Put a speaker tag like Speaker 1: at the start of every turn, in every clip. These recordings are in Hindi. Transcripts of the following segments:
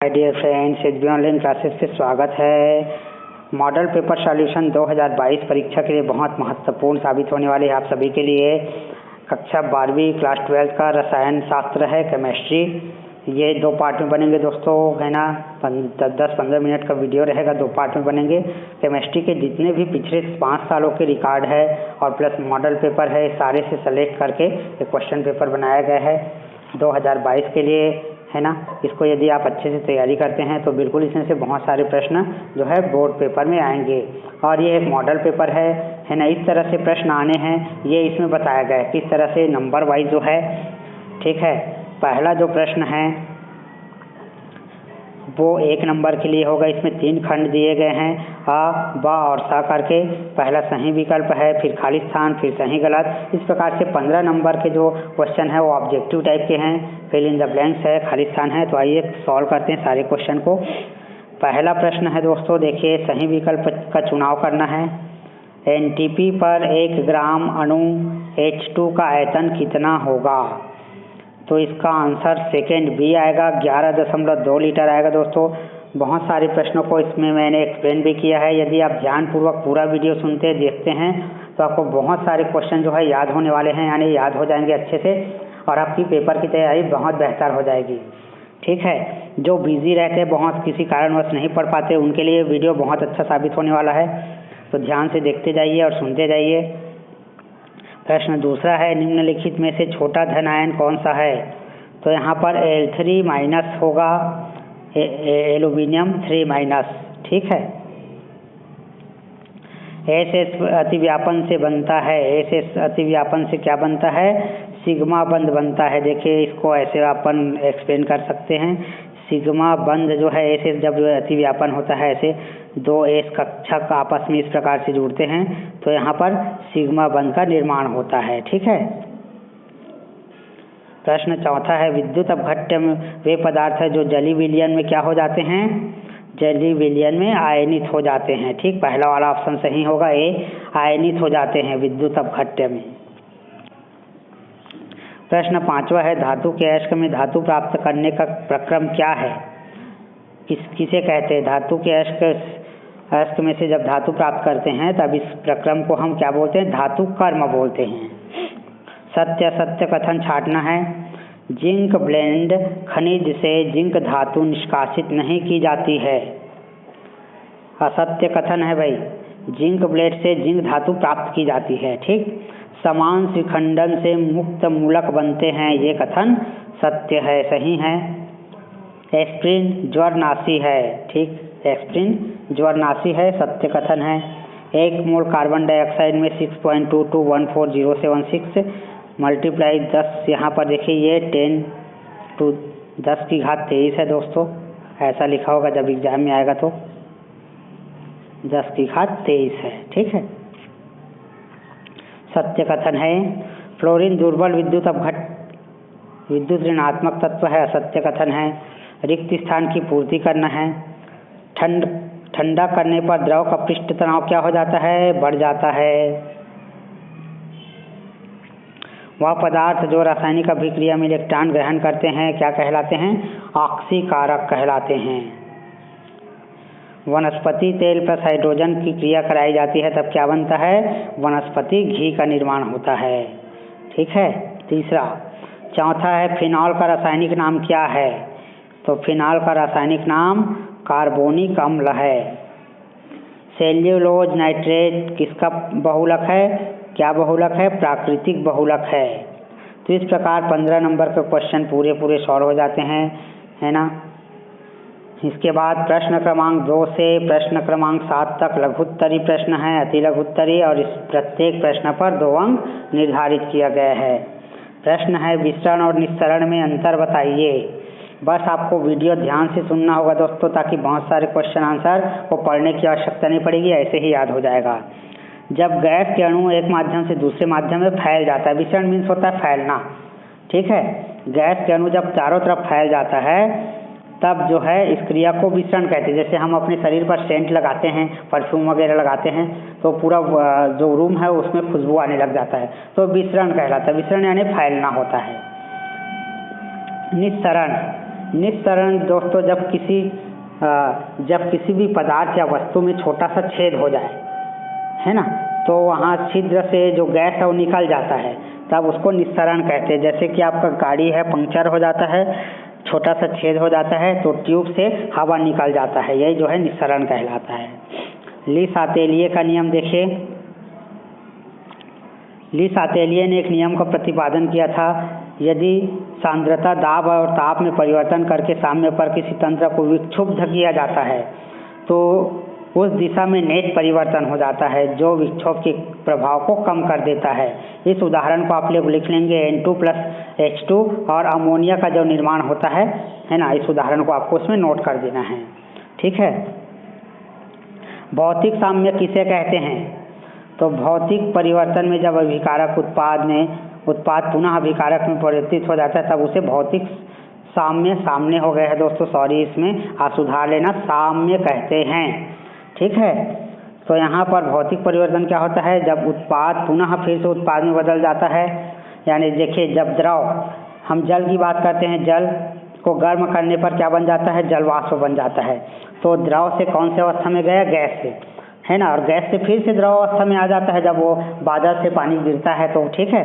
Speaker 1: Dear friends, HB online classes से स्वागत है। मॉडल पेपर सॉल्यूशन 2022 परीक्षा के लिए बहुत महत्वपूर्ण साबित होने वाले आप सभी के लिए। कक्षा 12वीं क्लास 12 का रसायन शास्त्र है, केमिस्ट्री। ये 2 पार्ट में बनेंगे दोस्तों, है ना। 10-15 मिनट का वीडियो रहेगा, 2 पार्ट में बनेंगे। केमिस्ट्री के जितने भी पिछले 5 सालों के रिकॉर्ड है और प्लस मॉडल पेपर है, सारे से सेलेक्ट करके एक क्वेश्चन पेपर बनाया गया है 2022 के लिए, है ना। इसको यदि आप अच्छे से तैयारी करते हैं तो बिल्कुल इसमें से बहुत सारे प्रश्न जो है बोर्ड पेपर में आएंगे। और ये एक मॉडल पेपर है ना। इस तरह से प्रश्न आने हैं, ये इसमें बताया गया है किस तरह से नंबर वाइज जो है, ठीक है। पहला जो प्रश्न है वो 1 नंबर के लिए होगा। इसमें 3 खंड दिए गए हैं, अ, ब और स करके। पहला सही विकल्प है, फिर खाली स्थान, फिर सही गलत। इस प्रकार से 15 नंबर के जो क्वेश्चन है वो ऑब्जेक्टिव टाइप के हैं, फिल इन द ब्लैंक्स है, खाली स्थान है। तो आइए सॉल्व करते हैं सारे क्वेश्चन को। पहला प्रश्न है दोस्तों, देखिए, सही विकल्प का चुनाव करना है। एनटीपी पर 1 ग्राम अणु H2 का आयतन कितना होगा? तो इसका आंसर सेकेंड बी आएगा, 11.2 लीटर आएगा दोस्तों। बहुत सारे प्रश्नों को इसमें मैंने एक्सप्लेन भी किया है। यदि आप ध्यानपूर्वक पूरा वीडियो सुनते देखते हैं तो आपको बहुत सारे क्वेश्चन जो है याद होने वाले हैं, यानी याद हो जाएंगे अच्छे से, और आपकी पेपर की तैयारी बहुत बेहतर हो जाएगी, ठीक है। जो बिजी रहते हैं, बहुत किसी कारणवश नहीं पढ़ पाते, उनके लिए वीडियो बहुत अच्छा साबित होने वाला है। तो ध्यान से देखते जाइए और सुनते जाइए। प्रश्न दूसरा है, निम्नलिखित में से छोटा धन आयन कौन सा है? तो यहाँ पर Al3- होगा, एल्यूमिनियम 3-, ठीक है। SS अतिव्यापन से बनता है। SS अतिव्यापन से क्या बनता है? सिग्मा बंध बनता है। देखिए, इसको ऐसे अपन एक्सप्लेन कर सकते हैं। सिग्मा बंध जो है, SS जब अतिव्यापन होता है, ऐसे 2 S कक्षक आपस में इस प्रकार से जुड़ते हैं, तो यहाँ पर सिग्मा बंध का निर्माण होता है, ठीक है। प्रश्न चौथा है, विद्युत अपघट्य में वे पदार्थ है जो जलीय विलयन में क्या हो जाते हैं? जलीय विलयन में आयनित हो जाते हैं, ठीक। पहला वाला ऑप्शन सही होगा, ए, आयनित हो जाते हैं विद्युत अपघट्य में। प्रश्न 5वां है, धातु के अयस्क में धातु प्राप्त करने का प्रक्रम क्या है? किसे कहते हैं? धातु के अयस्क में से जब धातु प्राप्त करते हैं तब इस प्रक्रम को हम क्या बोलते हैं? धातु कर्म बोलते हैं। सत्य असत्य कथन छांटना है। जिंक ब्लेंड खनिज से जिंक धातु निष्कासित नहीं की जाती है। असत्य कथन है भाई, जिंक ब्लेड से जिंक धातु प्राप्त की जाती है, ठीक। समान विखंडन से मुक्त मूलक बनते हैं, ये कथन सत्य है, सही है। एस्प्रिन ज्वरनाशी है, ठीक। एस्प्रिन ज्वरनाशी है, सत्य कथन है। 1 मोल कार्बन डाइऑक्साइड में 6.22140716 मल्टीप्लाई 10, यहाँ पर देखिए ये 10⁻23 है दोस्तों। ऐसा लिखा होगा जब एग्जाम में आएगा तो 10⁻23 है, ठीक है। सत्य कथन है। फ्लोरीन दुर्बल विद्युत ऋणात्मक तत्व है, असत्य कथन है। रिक्त स्थान की पूर्ति करना है। ठंडा करने पर द्रव का पृष्ठ तनाव क्या हो जाता है? बढ़ जाता है। वह पदार्थ जो रासायनिक अभिक्रिया में इलेक्ट्रॉन ग्रहण करते हैं क्या कहलाते हैं? ऑक्सीकारक कहलाते हैं। वनस्पति तेल प्लस हाइड्रोजन की क्रिया कराई जाती है तब क्या बनता है? वनस्पति घी का निर्माण होता है, ठीक है। तीसरा, चौथा है, फिनॉल का रासायनिक नाम क्या है? तो फिनॉल का रासायनिक नाम कार्बोनिक अम्ल है। सेल्यूलोज नाइट्रेट किसका बहुलक है? क्या बहुलक है? प्राकृतिक बहुलक है। तो इस प्रकार 15 नंबर के क्वेश्चन पूरे सॉल्व हो जाते हैं, है ना। इसके बाद प्रश्न क्रमांक 2 से प्रश्न क्रमांक 7 तक लघुत्तरी प्रश्न है, अति लघुत्तरी, और इस प्रत्येक प्रश्न पर 2 अंक निर्धारित किया गया है। प्रश्न है, विसरण और निस्सरण में अंतर बताइए। बस आपको वीडियो ध्यान से सुनना होगा दोस्तों, ताकि बहुत सारे क्वेश्चन आंसर को पढ़ने की आवश्यकता नहीं पड़ेगी, ऐसे ही याद हो जाएगा। जब गैस के अणु एक माध्यम से दूसरे माध्यम में फैल जाता है, विसरण मीन्स होता है फैलना, ठीक है। गैस के अणु जब चारों तरफ फैल जाता है तब जो है इस क्रिया को विसरण कहते हैं। जैसे हम अपने शरीर पर सेंट लगाते हैं, परफ्यूम वगैरह लगाते हैं, तो पूरा जो रूम है उसमें खुशबू आने लग जाता है, तो विसरण कहलाता है। विसरण यानी फैलना होता है। निस्सरण निस्सरण दोस्तों जब किसी भी पदार्थ या वस्तु में छोटा सा छेद हो जाए, है ना, तो वहाँ छिद्र से जो गैस है वो निकल जाता है, तब उसको निस्सरण कहते हैं। जैसे कि आपका गाड़ी है, पंक्चर हो जाता है, छोटा सा छेद हो जाता है तो ट्यूब से हवा निकल जाता है, यही जो है निस्सरण कहलाता है। ली सातेलिए का नियम देखिए। ली सातेलिए ने एक नियम का प्रतिपादन किया था। यदि सांद्रता, दाब और ताप में परिवर्तन करके साम्य पर किसी तंत्र को विक्षुब्ध किया जाता है तो उस दिशा में नेट परिवर्तन हो जाता है जो विक्षोभ के प्रभाव को कम कर देता है। इस उदाहरण को आप लोग लिख लेंगे N2+H2 और अमोनिया का जो निर्माण होता है ना, इस उदाहरण को आपको उसमें नोट कर देना है, ठीक है। भौतिक साम्य किसे कहते हैं? तो भौतिक परिवर्तन में जब अभिकारक उत्पाद पुनः अभिकारक में परिवर्तित हो जाता है तब उसे भौतिक साम्य हो गया है दोस्तों, सॉरी, इसमें आप सुधार लेना, साम्य कहते हैं, ठीक है। तो यहाँ पर भौतिक परिवर्तन क्या होता है? जब उत्पाद पुनः फिर से उत्पाद में बदल जाता है, यानी देखिए जब द्रव, हम जल की बात करते हैं, जल को गर्म करने पर क्या बन जाता है? जल वाष्प बन जाता है। तो द्रव से कौन से अवस्था में गया? गैस से, है ना, और गैस से फिर से द्रव अवस्था में आ जाता है जब वो बादल से पानी गिरता है तो, ठीक है।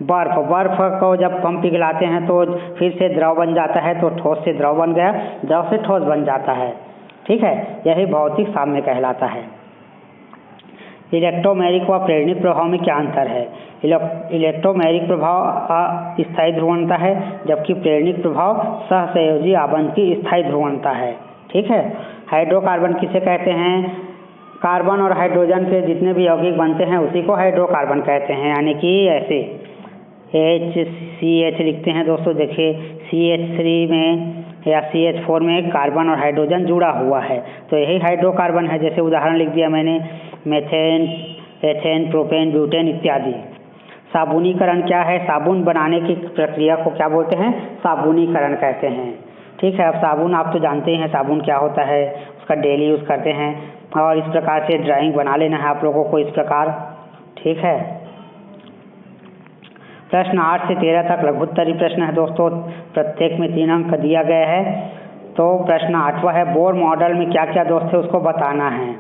Speaker 1: बर्फ को जब हम पिघलाते हैं तो फिर से द्रव बन जाता है, तो ठोस से द्रव बन गया, द्रव से ठोस बन जाता है, ठीक है। यही भौतिक साम्य कहलाता है। इलेक्ट्रोमैग्नेटिक व प्रेरणिक प्रभाव में क्या अंतर है? इलेक्ट्रोमैग्नेटिक प्रभाव स्थायी ध्रुवणता है, जबकि प्रेरणिक प्रभाव सहसंयोजी आबंध की स्थायी ध्रुवणता है, ठीक है। हाइड्रोकार्बन किसे कहते हैं? कार्बन और हाइड्रोजन के जितने भी यौगिक बनते हैं उसी को हाइड्रोकार्बन कहते हैं, यानी कि ऐसे HCH लिखते हैं दोस्तों, देखिए CH3 में या CH4 में कार्बन और हाइड्रोजन जुड़ा हुआ है, तो यही हाइड्रोकार्बन है। जैसे उदाहरण लिख दिया मैंने, मेथेन, एथेन, प्रोपेन, ब्यूटेन इत्यादि। साबुनीकरण क्या है? साबुन बनाने की प्रक्रिया को क्या बोलते हैं? साबुनीकरण कहते हैं, ठीक है। अब साबुन आप तो जानते ही हैं साबुन क्या होता है, उसका डेली यूज़ करते हैं, और इस प्रकार से ड्राइंग बना लेना है आप लोगों को इस प्रकार, ठीक है। प्रश्न 8 से 13 तक लघुत्तरी प्रश्न है दोस्तों, प्रत्येक में 3 अंक दिया गया है। तो प्रश्न 8वां है, बोर मॉडल में क्या क्या दोस्त है उसको बताना है।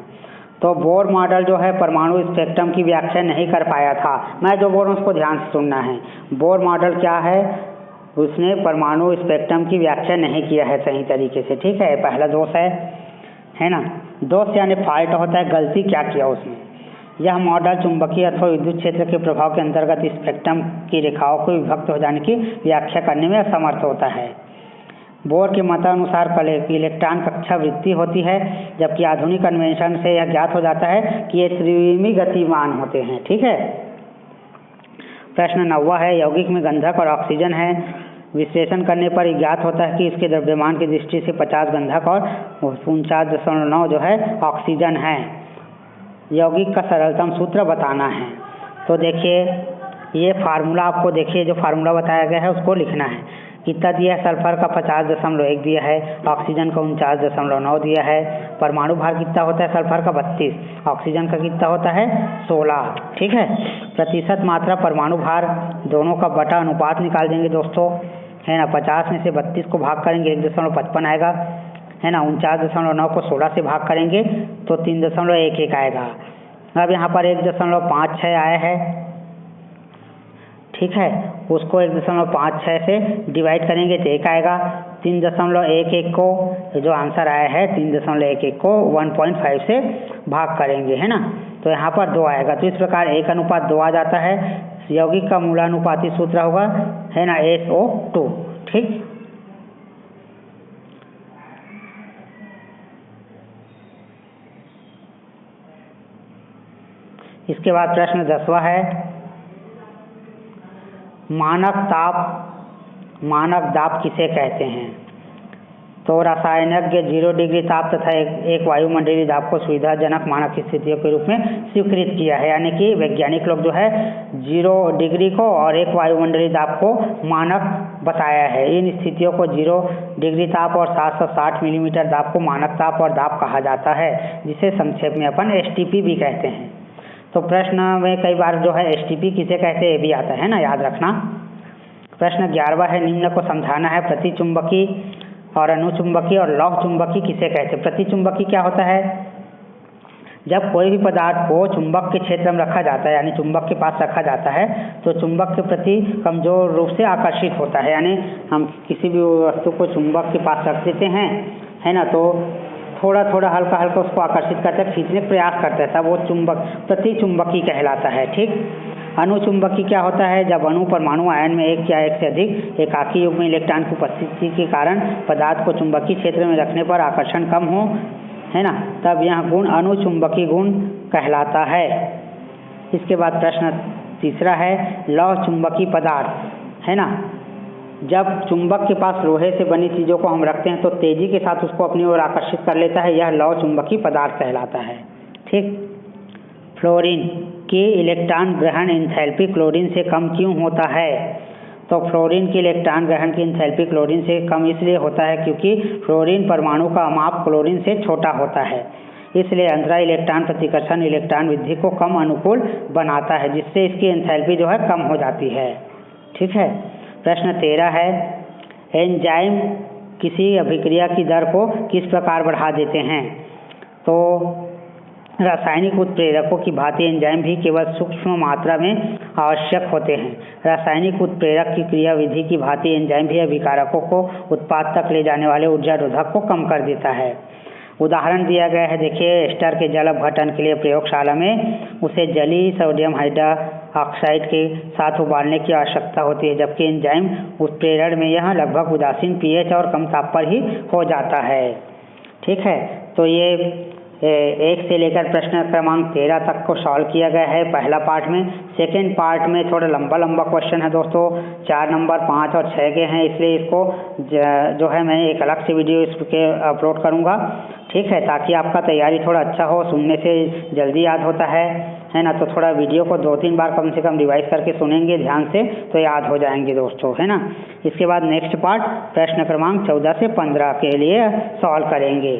Speaker 1: तो बोर मॉडल जो है परमाणु स्पेक्ट्रम की व्याख्या नहीं कर पाया था। मैं जो बोल रहा हूँ उसको ध्यान से सुनना है। बोर मॉडल क्या है? उसने परमाणु स्पेक्ट्रम की व्याख्या नहीं किया है सही तरीके से, ठीक है, पहला दोष है ना। दोष यानी फॉल्ट होता है, गलती क्या किया उसने। यह मॉडल चुंबकीय अथवा विद्युत क्षेत्र के प्रभाव के अंतर्गत स्पेक्ट्रम की रेखाओं को विभक्त हो जाने की व्याख्या करने में असमर्थ होता है। बोर के मतानुसार इलेक्ट्रॉन कक्षा वृत्ति होती है, जबकि आधुनिक कन्वेंशन से यह ज्ञात हो जाता है कि ये त्रिविमी गतिमान होते हैं, ठीक है। प्रश्न 9वां है, यौगिक में गंधक और ऑक्सीजन है। विश्लेषण करने पर ज्ञात होता है कि इसके द्रव्यमान की दृष्टि से 50 गंधक और 49.9 जो है ऑक्सीजन है। यौगिक का सरलतम सूत्र बताना है। तो देखिए ये फार्मूला आपको, देखिए जो फार्मूला बताया गया है उसको लिखना है। कितना दिया है? सल्फर का 50.1 दिया है, ऑक्सीजन का 49.9 दिया है। परमाणु भार कितना होता है? सल्फर का 32, ऑक्सीजन का कितना होता है? 16, ठीक है। प्रतिशत मात्रा परमाणु भार दोनों का बटा अनुपात निकाल देंगे दोस्तों, है ना। 50 में से 32 को भाग करेंगे 1.55 आएगा, है ना। 49.9 को 16 से भाग करेंगे तो 3.11 आएगा। अब यहाँ पर 1.56 आया है, ठीक है, उसको 1.56 से डिवाइड करेंगे तो 1 आएगा। 3.11 को जो आंसर आया है 3.11 को 1.5 से भाग करेंगे, है ना, तो यहाँ पर 2 आएगा। तो इस प्रकार 1:2 आ जाता है। यौगिक का मूलानुपाती सूत्र होगा, है ना, SO2, ठीक। इसके बाद प्रश्न 10वां है, मानक दाब किसे कहते हैं? तो रासायनिक 0 डिग्री ताप तथा एक वायुमंडलीय दाब को सुविधाजनक मानक स्थितियों के रूप में स्वीकृत किया है, यानी कि वैज्ञानिक लोग जो है 0 डिग्री को और एक वायुमंडलीय दाब को मानक बताया है। इन स्थितियों को 0 डिग्री ताप और 760 मिलीमीटर दाब को मानक ताप और दाब कहा जाता है, जिसे संक्षेप में अपन STP भी कहते हैं। तो प्रश्न में कई बार जो है STP किसे कहते हैं ये भी आता है ना, याद रखना। प्रश्न 11वां है, निम्न को समझाना है। प्रतिचुंबकी और अनुचुंबकीय और लौह चुंबकीय किसे कहते हैं। प्रतिचुंबकीय क्या होता है, जब कोई भी पदार्थ को चुंबक के क्षेत्र में रखा जाता है यानी चुंबक के पास रखा जाता है तो चुंबक के प्रति कमजोर रूप से आकर्षित होता है। यानी हम किसी भी वस्तु को चुंबक के पास रख देते हैं, है ना, तो थोड़ा थोड़ा हल्का हल्का उसको आकर्षित करता है, खींचने का प्रयास करता है, तब वो चुंबक प्रतिचुंबकीय कहलाता है। ठीक। अनुचुंबकीय क्या होता है, जब अणु परमाणु आयन में एक या एक से अधिक एकाकी युग्म में इलेक्ट्रॉन की उपस्थिति के कारण पदार्थ को चुंबकीय क्षेत्र में रखने पर आकर्षण कम हो, है ना, तब यह गुण अनुचुंबकीय गुण कहलाता है। इसके बाद प्रश्न तीसरा है, लौह चुंबकीय पदार्थ, है ना, जब चुंबक के पास लोहे से बनी चीज़ों को हम रखते हैं तो तेजी के साथ उसको अपनी ओर आकर्षित कर लेता है, यह लौह चुंबकीय पदार्थ कहलाता है। ठीक। फ्लोरीन की इलेक्ट्रॉन ग्रहण एंथैल्पी क्लोरीन से कम क्यों होता है, तो फ्लोरीन की इलेक्ट्रॉन ग्रहण की एंथैल्पी क्लोरीन से कम इसलिए होता है क्योंकि फ्लोरीन परमाणु का माप क्लोरीन से छोटा होता है, इसलिए अंतराल इलेक्ट्रॉन प्रतिकर्षण इलेक्ट्रॉन वृद्धि को कम अनुकूल बनाता है, जिससे इसकी एंथैल्पी जो है कम हो जाती है। ठीक है। प्रश्न 13 है, एंजाइम किसी अभिक्रिया की दर को किस प्रकार बढ़ा देते हैं, तो रासायनिक उत्प्रेरकों की भांति एंजाइम भी केवल सूक्ष्म मात्रा में आवश्यक होते हैं। रासायनिक उत्प्रेरक की क्रियाविधि की भांति एंजाइम भी अभिकारकों को उत्पाद तक ले जाने वाले ऊर्जा रोधक को कम कर देता है। उदाहरण दिया गया है, देखिए, एस्टर के जल अपघटन के लिए प्रयोगशाला में उसे जलीय सोडियम हाइड्रोक्साइड के साथ उबालने की आवश्यकता होती है, जबकि एंजाइम उत्प्रेरण में यह लगभग उदासीन पीएच और कम ताप पर ही हो जाता है। ठीक है। तो ये 1 से लेकर प्रश्न क्रमांक 13 तक को सॉल्व किया गया है पहला पार्ट में। सेकेंड पार्ट में थोड़ा लंबा क्वेश्चन है दोस्तों, 4 नंबर 5 और 6 के हैं, इसलिए इसको जो है मैं एक अलग से वीडियो इसके अपलोड करूँगा। ठीक है, ताकि आपका तैयारी थोड़ा अच्छा हो, सुनने से जल्दी याद होता है ना, तो थोड़ा वीडियो को 2-3 बार कम से कम रिवाइज करके सुनेंगे ध्यान से तो याद हो जाएंगे दोस्तों, है ना। इसके बाद नेक्स्ट पार्ट प्रश्न क्रमांक 14 से 15 के लिए सॉल्व करेंगे।